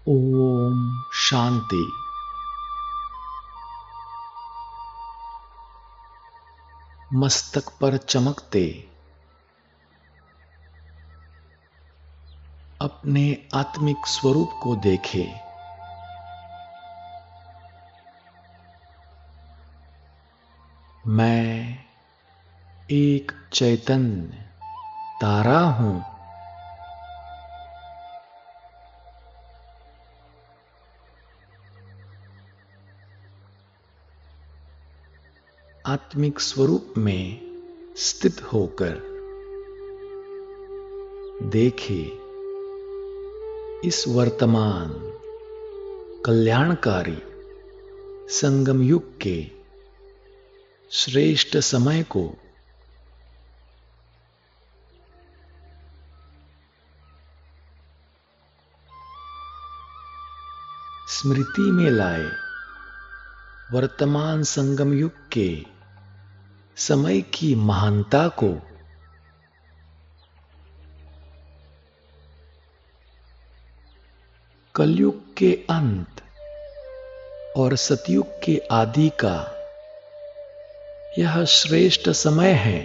ओम शांति। मस्तक पर चमकते अपने आत्मिक स्वरूप को देखे। मैं एक चैतन्य तारा हूं। आत्मिक स्वरूप में स्थित होकर देखे इस वर्तमान कल्याणकारी संगम युग के श्रेष्ठ समय को। स्मृति में लाए वर्तमान संगम युग के समय की महानता को। कलयुग के अंत और सतयुग के आदि का यह श्रेष्ठ समय है।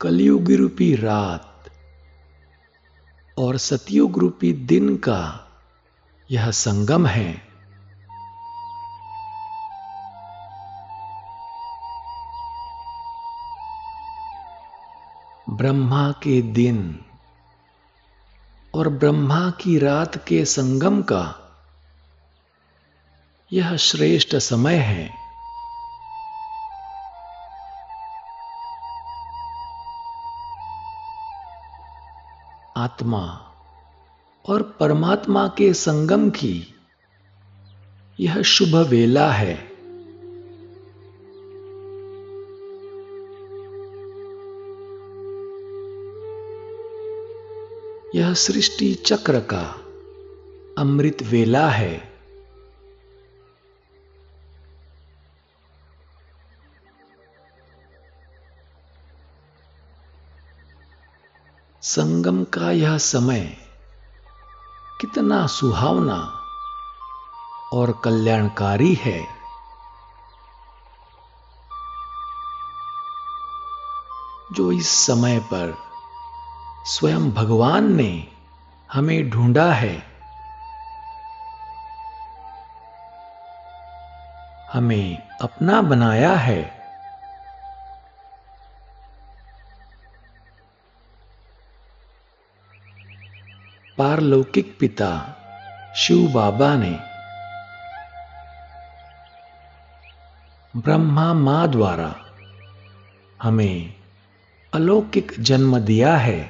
कलयुग रूपी रात और सतयुग रूपी दिन का यह संगम है। ब्रह्मा के दिन और ब्रह्मा की रात के संगम का यह श्रेष्ठ समय है। आत्मा और परमात्मा के संगम की यह शुभ वेला है। यह सृष्टि चक्र का अमृत वेला है। संगम का यह समय कितना सुहावना और कल्याणकारी है। जो इस समय पर स्वयं भगवान ने हमें ढूंढा है, हमें अपना बनाया है। पारलौकिक पिता शिव बाबा ने ब्रह्मा मां द्वारा हमें अलौकिक जन्म दिया है।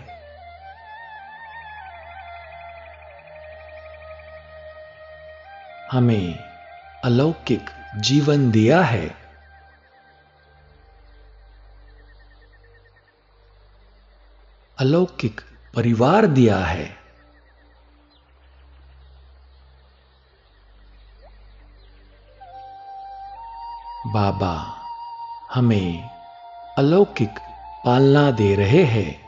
हमें अलौकिक जीवन दिया है। अलौकिक परिवार दिया है। बाबा हमें अलौकिक पालना दे रहे हैं।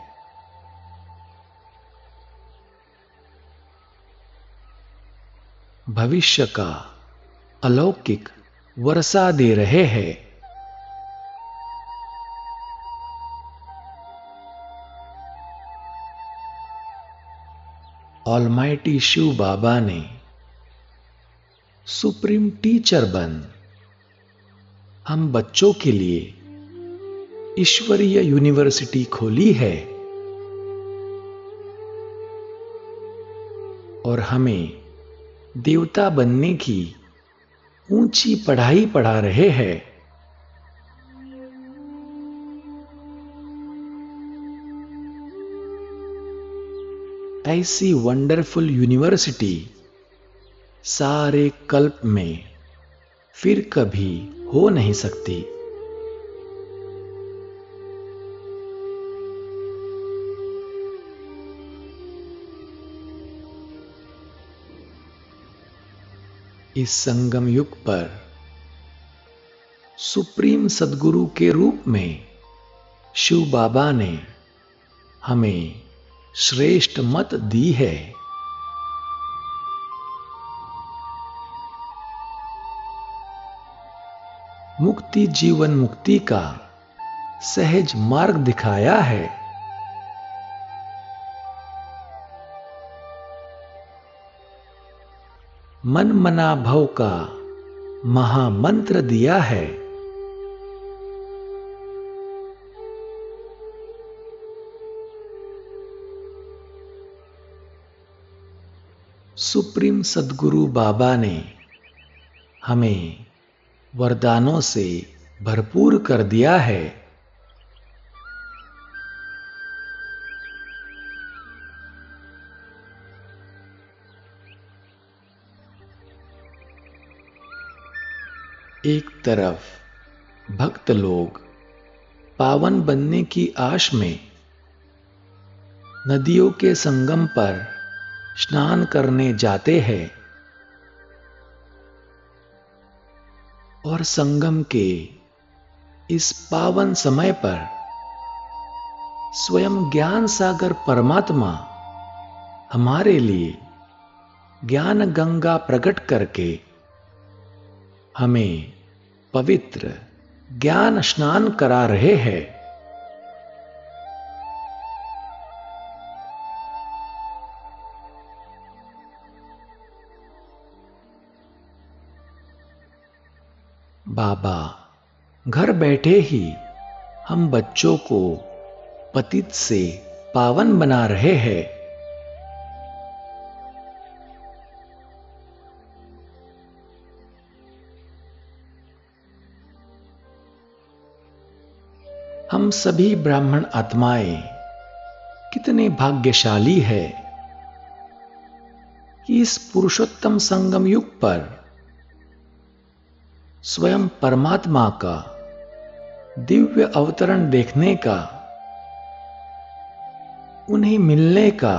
भविष्य का अलौकिक वर्षा दे रहे हैं। ऑलमाइटी शिव बाबा ने सुप्रीम टीचर बन हम बच्चों के लिए ईश्वरीय यूनिवर्सिटी खोली है और हमें देवता बनने की ऊंची पढ़ाई पढ़ा रहे हैं। ऐसी वंडरफुल यूनिवर्सिटी सारे कल्प में फिर कभी हो नहीं सकती। इस संगम युग पर सुप्रीम सद्गुरु के रूप में शिव बाबा ने हमें श्रेष्ठ मत दी है। मुक्ति जीवन मुक्ति का सहज मार्ग दिखाया है। मन मना भव का महामंत्र दिया है। सुप्रीम सद्गुरु बाबा ने हमें वरदानों से भरपूर कर दिया है। एक तरफ भक्त लोग पावन बनने की आश में नदियों के संगम पर स्नान करने जाते हैं और संगम के इस पावन समय पर स्वयं ज्ञान सागर परमात्मा हमारे लिए ज्ञान गंगा प्रकट करके हमें पवित्र ज्ञान स्नान करा रहे हैं। बाबा घर बैठे ही हम बच्चों को पतित से पावन बना रहे हैं। हम सभी ब्राह्मण आत्माएं कितने भाग्यशाली है कि इस पुरुषोत्तम संगम युग पर स्वयं परमात्मा का दिव्य अवतरण देखने का, उन्हें मिलने का,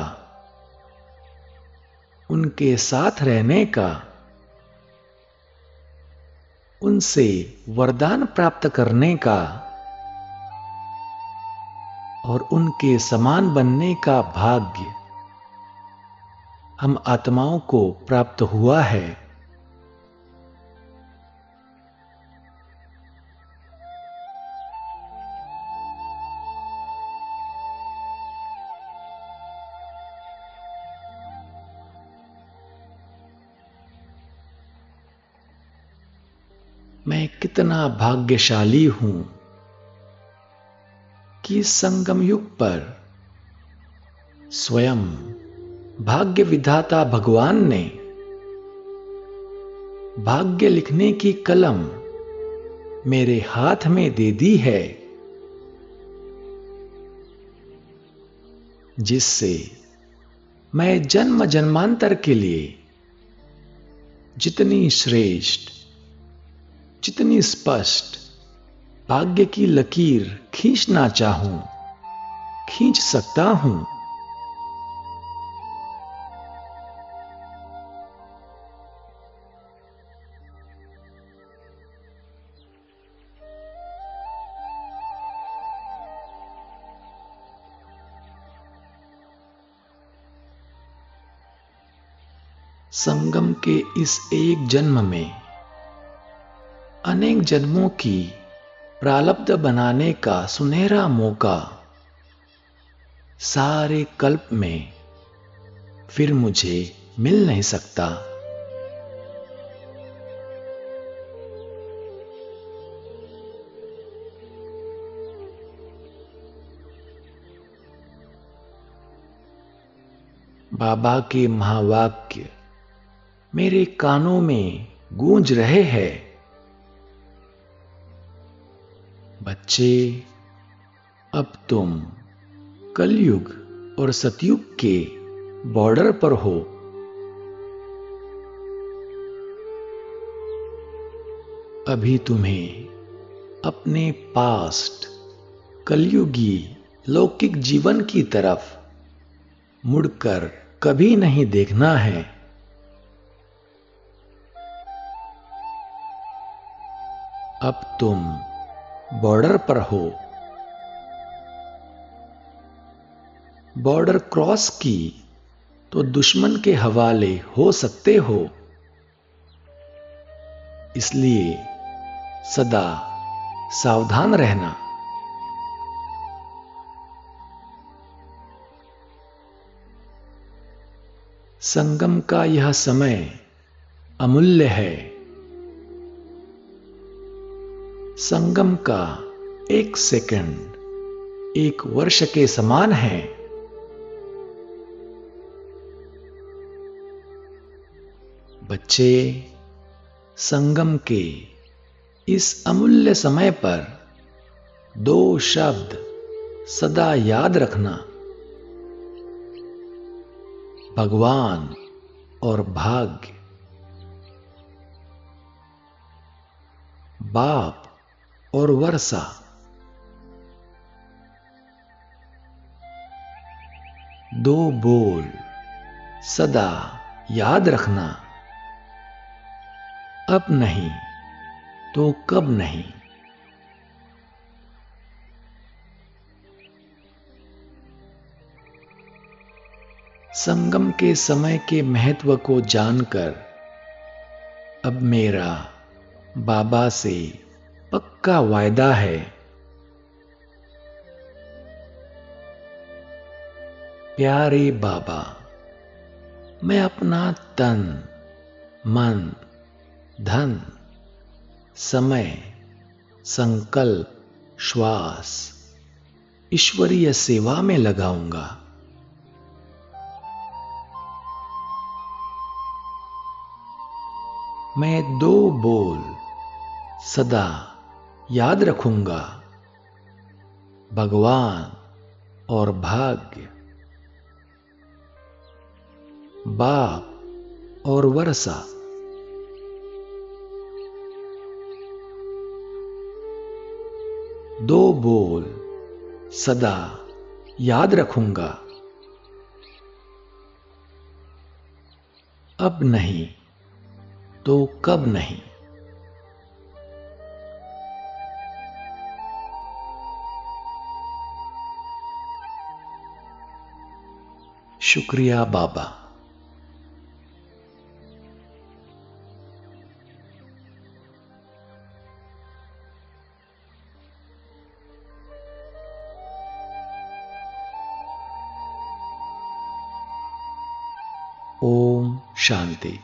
उनके साथ रहने का, उनसे वरदान प्राप्त करने का और उनके समान बनने का भाग्य हम आत्माओं को प्राप्त हुआ है। मैं कितना भाग्यशाली हूं कि संगम युग पर स्वयं भाग्य विधाता भगवान ने भाग्य लिखने की कलम मेरे हाथ में दे दी है, जिससे मैं जन्म जन्मांतर के लिए जितनी श्रेष्ठ, जितनी स्पष्ट भाग्य की लकीर खींचना चाहूं, खींच सकता हूं। संगम के इस एक जन्म में अनेक जन्मों की प्रारब्ध बनाने का सुनहरा मौका सारे कल्प में फिर मुझे मिल नहीं सकता। बाबा के महावाक्य मेरे कानों में गूंज रहे हैं। बच्चे, अब तुम कलयुग और सतयुग के बॉर्डर पर हो। अभी तुम्हें अपने पास्ट कलयुगी लौकिक जीवन की तरफ मुड़कर कभी नहीं देखना है। अब तुम बॉर्डर पर हो बॉर्डर क्रॉस की तो दुश्मन के हवाले हो सकते हो, इसलिए सदा सावधान रहना। संगम का यह समय अमूल्य है। संगम का एक सेकंड एक वर्ष के समान है। बच्चे, संगम के इस अमूल्य समय पर दो शब्द सदा याद रखना: भगवान और भाग्य। बाप और वर्षा। दो बोल सदा याद रखना: अब नहीं तो कब नहीं। संगम के समय के महत्व को जानकर अब मेरा बाबा से पक्का वायदा है। प्यारे बाबा, मैं अपना तन, मन, धन, समय, संकल्प, श्वास ईश्वरीय सेवा में लगाऊंगा। मैं दो बोल सदा याद रखूंगा: भगवान और भाग्य। बाप और वर्षा। दो बोल सदा याद रखूंगा: अब नहीं तो कब नहीं। शुक्रिया बाबा। ओम शांति।